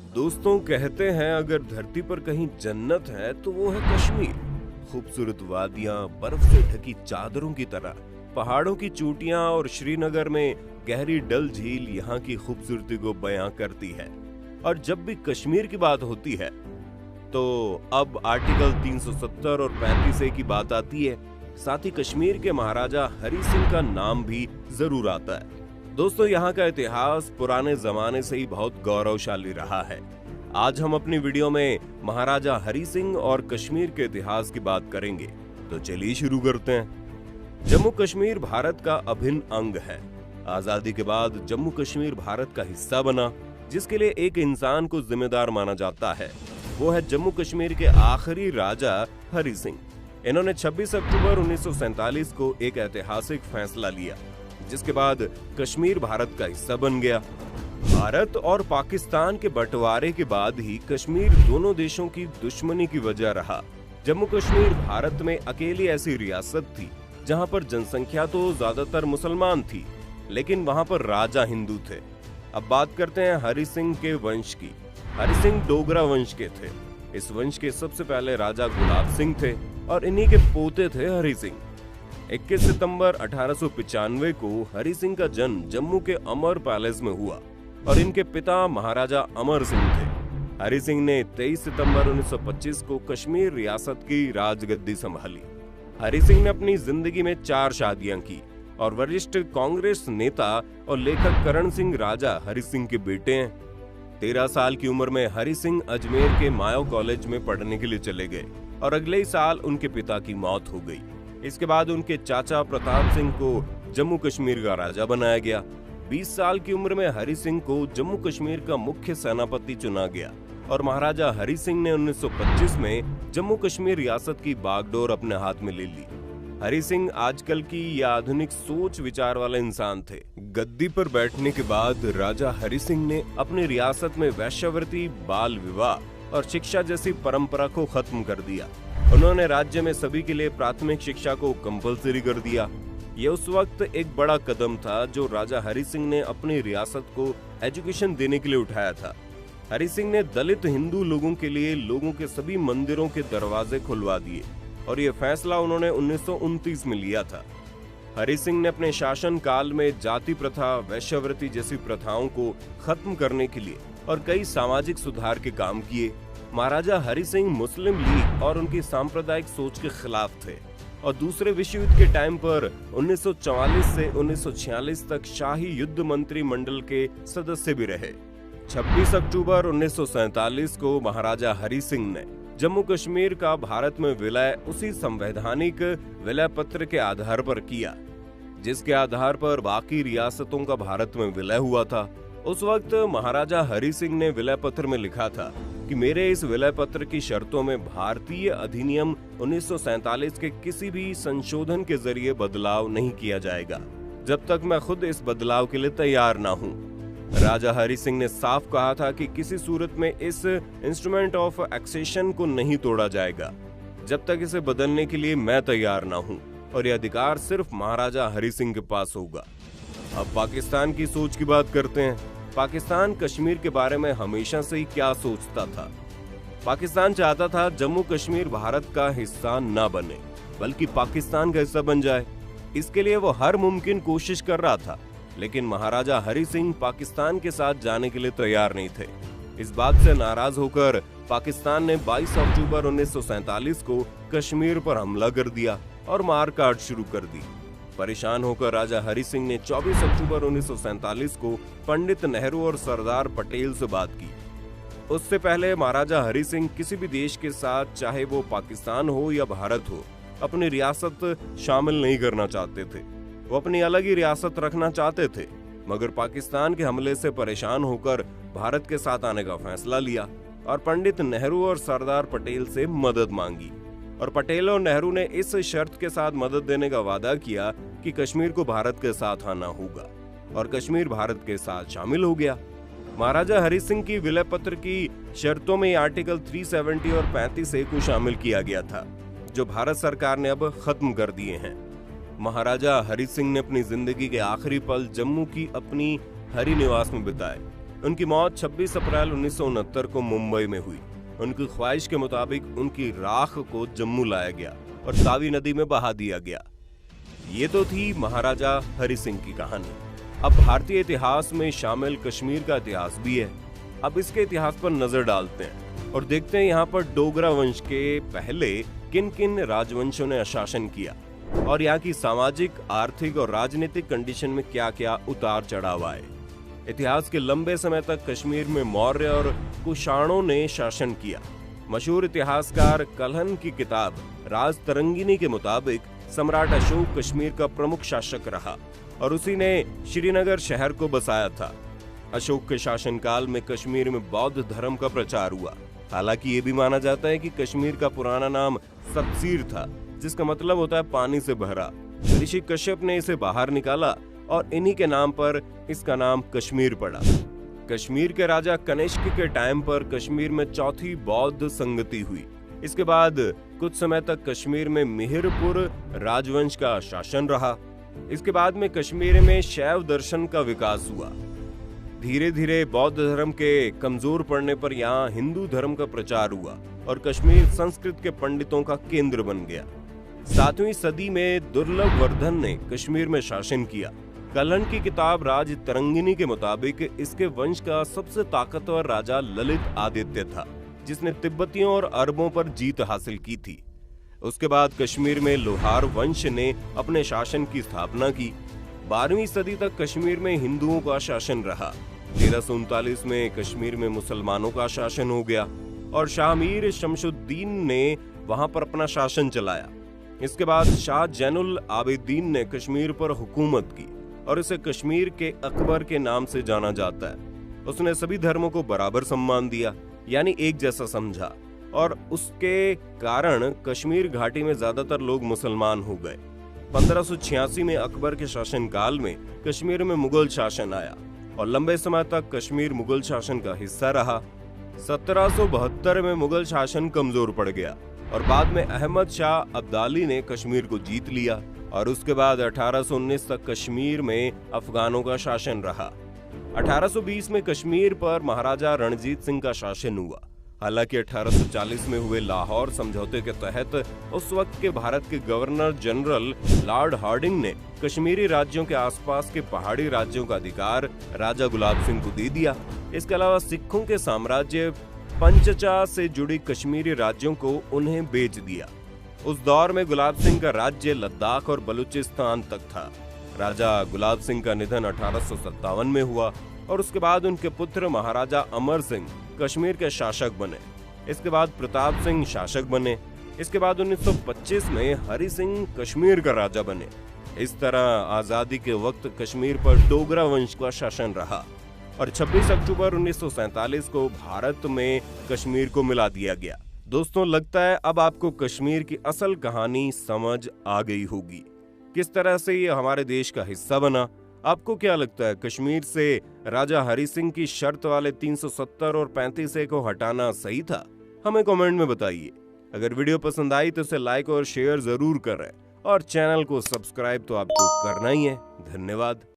दोस्तों, कहते हैं अगर धरती पर कहीं जन्नत है तो वो है कश्मीर। खूबसूरत वादियां, बर्फ से ढकी चादरों की तरह, पहाड़ों की चोटियां और श्रीनगर में गहरी डल झील यहाँ की खूबसूरती को बयां करती है। और जब भी कश्मीर की बात होती है तो अब आर्टिकल 370 और 35A की बात आती है। साथ ही कश्मीर के महाराजा हरि सिंह का नाम भी जरूर आता है। दोस्तों, यहाँ का इतिहास पुराने जमाने से ही बहुत गौरवशाली रहा है। आज हम अपनी वीडियो में महाराजा हरि सिंह और कश्मीर के इतिहास की बात करेंगे। तो चलिए शुरू करते हैं। जम्मू कश्मीर भारत का अभिन्न अंग है। आजादी के बाद जम्मू कश्मीर भारत का हिस्सा बना, जिसके लिए एक इंसान को जिम्मेदार माना जाता है। वो है जम्मू कश्मीर के आखिरी राजा हरि सिंह। इन्होंने 26 अक्टूबर 1947 को एक ऐतिहासिक फैसला लिया, जिसके बाद कश्मीर भारत का हिस्सा बन गया। भारत और पाकिस्तान के बंटवारे के बाद ही कश्मीर दोनों देशों की दुश्मनी की वजह रहा। जम्मू कश्मीर भारत में अकेली ऐसी रियासत थी जहां पर जनसंख्या तो ज्यादातर मुसलमान थी, लेकिन वहां पर राजा हिंदू थे। अब बात करते हैं हरि सिंह के वंश की। हरि सिंह डोगरा वंश के थे। इस वंश के सबसे पहले राजा गुलाब सिंह थे और इन्हीं के पोते थे हरि सिंह। 21 सितंबर 1895 को हरि सिंह का जन्म जम्मू के अमर पैलेस में हुआ और इनके पिता महाराजा अमर सिंह थे। हरि सिंह ने 23 सितंबर 1925 को कश्मीर रियासत की राजगद्दी संभाली। हरि सिंह ने अपनी जिंदगी में 4 शादियां की और वरिष्ठ कांग्रेस नेता और लेखक करण सिंह राजा हरि सिंह के बेटे हैं। 13 साल की उम्र में हरि सिंह अजमेर के मायो कॉलेज में पढ़ने के लिए चले गए और अगले ही साल उनके पिता की मौत हो गई। इसके बाद उनके चाचा प्रताप सिंह को जम्मू कश्मीर का राजा बनाया गया। 20 साल की उम्र में हरि सिंह को जम्मू कश्मीर का मुख्य सेनापति चुना गया और महाराजा हरि सिंह ने 1925 में जम्मू कश्मीर रियासत की बागडोर अपने हाथ में ले ली। हरि सिंह आजकल की या आधुनिक सोच विचार वाले इंसान थे। गद्दी पर बैठने के बाद राजा हरि सिंह ने अपनी रियासत में वैश्यावृत्ति, बाल विवाह और शिक्षा जैसी परंपरा को खत्म कर दिया। उन्होंने राज्य में सभी के लिए प्राथमिक शिक्षा को कंपलसरी कर दिया। ये उस वक्त एक बड़ा कदम था जो राजा हरि सिंह ने अपनी रियासत को एजुकेशन देने के लिए उठाया था। हरि सिंह ने दलित हिंदू लोगों के लिए लोगों के सभी मंदिरों के दरवाजे खुलवा दिए और ये फैसला उन्होंने 1929 में लिया था। हरि सिंह ने अपने शासन काल में जाति प्रथा, वैश्यावृत्ति जैसी प्रथाओं को खत्म करने के लिए और कई सामाजिक सुधार के काम किए। महाराजा हरि सिंह मुस्लिम लीग और उनकी सांप्रदायिक सोच के खिलाफ थे और दूसरे विश्व युद्ध के टाइम पर 1944 से 1946 तक शाही युद्ध मंत्री मंडल के सदस्य भी रहे। 26 अक्टूबर 1947 को महाराजा हरि सिंह ने जम्मू कश्मीर का भारत में विलय उसी संवैधानिक विलय पत्र के आधार पर किया, जिसके आधार पर बाकी रियासतों का भारत में विलय हुआ था। उस वक्त महाराजा हरि सिंह ने विलय पत्र में लिखा था कि मेरे इस विलय पत्र की शर्तों में भारतीय अधिनियम 1947 के किसी भी संशोधन के जरिए बदलाव नहीं किया जाएगा, जब तक मैं खुद इस बदलाव के लिए तैयार ना हूं। राजा हरि सिंह ने साफ कहा था कि किसी सूरत में इस इंस्ट्रूमेंट ऑफ एक्सेशन को नहीं तोड़ा जाएगा, जब तक इसे बदलने के लिए मैं तैयार ना हूं, और यह अधिकार सिर्फ महाराजा हरि सिंह के पास होगा। अब पाकिस्तान की सोच की बात करते हैं। पाकिस्तान कश्मीर के बारे में हमेशा से ही क्या सोचता था? पाकिस्तान चाहता था जम्मू कश्मीर भारत का हिस्सा न बने, बल्कि पाकिस्तान का हिस्सा बन जाए। इसके लिए वो हर मुमकिन कोशिश कर रहा था, लेकिन महाराजा हरि सिंह पाकिस्तान के साथ जाने के लिए तैयार नहीं थे। इस बात से नाराज होकर पाकिस्तान ने 22 अक्टूबर 1947 को कश्मीर पर हमला कर दिया और मारकाट शुरू कर दी। परेशान होकर राजा हरि सिंह ने 24 अक्टूबर 1947 को पंडित नेहरू और सरदार पटेल से बात की। उससे पहले महाराजा हरि सिंह किसी भी देश के साथ, चाहे वो पाकिस्तान हो या भारत हो, अपनी रियासत शामिल नहीं करना चाहते थे। वो अपनी अलग ही रियासत रखना चाहते थे, मगर पाकिस्तान के हमले से परेशान होकर भारत के साथ आने का फैसला लिया और पंडित नेहरू और सरदार पटेल से मदद मांगी। और पटेल और नेहरू ने इस शर्त के साथ मदद देने का वादा किया कि कश्मीर को भारत के साथ आना होगा, और कश्मीर भारत के साथ शामिल हो गया। महाराजा हरि सिंह की विलय पत्र की शर्तों में आर्टिकल 370 और 35A को शामिल किया गया था, जो भारत सरकार ने अब खत्म कर दिए हैं। महाराजा हरि सिंह ने अपनी जिंदगी के आखिरी पल जम्मू की अपनी हरि निवास में बिताए। उनकी मौत 26 अप्रैल 1969 को मुंबई में हुई। उनकी ख्वाहिश के मुताबिक उनकी राख को जम्मू लाया गया और तावी नदी में बहा दिया गया। ये तो थी महाराजा हरि सिंह की कहानी। अब भारतीय इतिहास में शामिल कश्मीर का इतिहास भी है। अब इसके इतिहास पर नजर डालते हैं और देखते हैं यहाँ पर डोगरा वंश के पहले किन किन राजवंशों ने शासन किया और यहाँ की सामाजिक, आर्थिक और राजनीतिक कंडीशन में क्या क्या उतार चढ़ाव आए। इतिहास के लंबे समय तक कश्मीर में मौर्य और कुषाणों ने शासन किया। मशहूर इतिहासकार कल्हण की किताब राजतरंगिनी के मुताबिक सम्राट अशोक कश्मीर का प्रमुख शासक रहा और उसी ने श्रीनगर शहर को बसाया था। अशोक के शासनकाल में कश्मीर में बौद्ध धर्म का प्रचार हुआ। हालांकि ये भी माना जाता है कि कश्मीर का पुराना नाम सतसीर था, जिसका मतलब होता है पानी से भरा। ऋषि कश्यप ने इसे बाहर निकाला और इन्हीं के नाम पर इसका नाम कश्मीर पड़ा। कश्मीर के राजा कनिष्क के टाइम पर कश्मीर में चौथी बौद्ध संगति हुई। इसके बाद कुछ समय तक कश्मीर में मिहिरपुर राजवंश का शासन रहा। इसके बाद में कश्मीर में शैव दर्शन का विकास हुआ। धीरे धीरे बौद्ध धर्म के कमजोर पड़ने पर यहाँ हिंदू धर्म का प्रचार हुआ और कश्मीर संस्कृत के पंडितों का केंद्र बन गया। 7वीं सदी में दुर्लभ वर्धन ने कश्मीर में शासन किया। कल्हण की किताब राजतरंगिनी के मुताबिक इसके वंश का सबसे ताकतवर राजा ललित आदित्य था, जिसने तिब्बतियों और अरबों पर जीत हासिल की थी। उसके बाद कश्मीर में लोहार वंश ने अपने शासन की स्थापना की। 12वीं सदी तक कश्मीर में हिंदुओं का शासन रहा। 1339 में कश्मीर में मुसलमानों का शासन हो गया और शाह मीर शमशुद्दीन ने वहां पर अपना शासन चलाया। इसके बाद शाह जैनुल आबिदीन ने कश्मीर पर हुकूमत की और इसे कश्मीर के अकबर के नाम से जाना जाता है। उसने सभी धर्मों को बराबर सम्मान दिया, यानी एक जैसा समझा, और उसके कारण कश्मीर घाटी में ज्यादातर लोग मुसलमान हो गए। 1586 में अकबर के शासनकाल में कश्मीर में मुगल शासन आया और लंबे समय तक कश्मीर मुगल शासन का हिस्सा रहा। 1772 में मुगल शासन कमजोर पड़ गया और बाद में अहमद शाह अब्दाली ने कश्मीर को जीत लिया और उसके बाद 1819 तक कश्मीर में अफगानों का शासन रहा। 1820 में कश्मीर पर महाराजा रणजीत सिंह का शासन हुआ। हालांकि 1840 में हुए लाहौर समझौते के तहत उस वक्त के भारत के गवर्नर जनरल लॉर्ड हार्डिंग ने कश्मीरी राज्यों के आसपास के पहाड़ी राज्यों का अधिकार राजा गुलाब सिंह को दे दिया। इसके अलावा सिखों के साम्राज्य पंचचा से जुड़ी कश्मीरी राज्यों को उन्हें बेच दिया। उस दौर में गुलाब सिंह का राज्य लद्दाख और बलूचिस्तान तक था। राजा गुलाब सिंह का निधन 1857 में हुआ और उसके बाद उनके पुत्र महाराजा अमर सिंह कश्मीर के शासक बने। इसके बाद प्रताप सिंह शासक बने। इसके बाद 1925 में हरि सिंह कश्मीर का राजा बने। इस तरह आजादी के वक्त कश्मीर पर डोगरा वंश का शासन रहा और 26 अक्टूबर 1947 को भारत में कश्मीर को मिला दिया गया। दोस्तों, लगता है अब आपको कश्मीर की असल कहानी समझ आ गई होगी, किस तरह से ये हमारे देश का हिस्सा बना। आपको क्या लगता है, कश्मीर से राजा हरि सिंह की शर्त वाले 370 और 35A को हटाना सही था? हमें कमेंट में बताइए। अगर वीडियो पसंद आई तो इसे लाइक और शेयर जरूर करें और चैनल को सब्सक्राइब तो आपको करना ही है। धन्यवाद।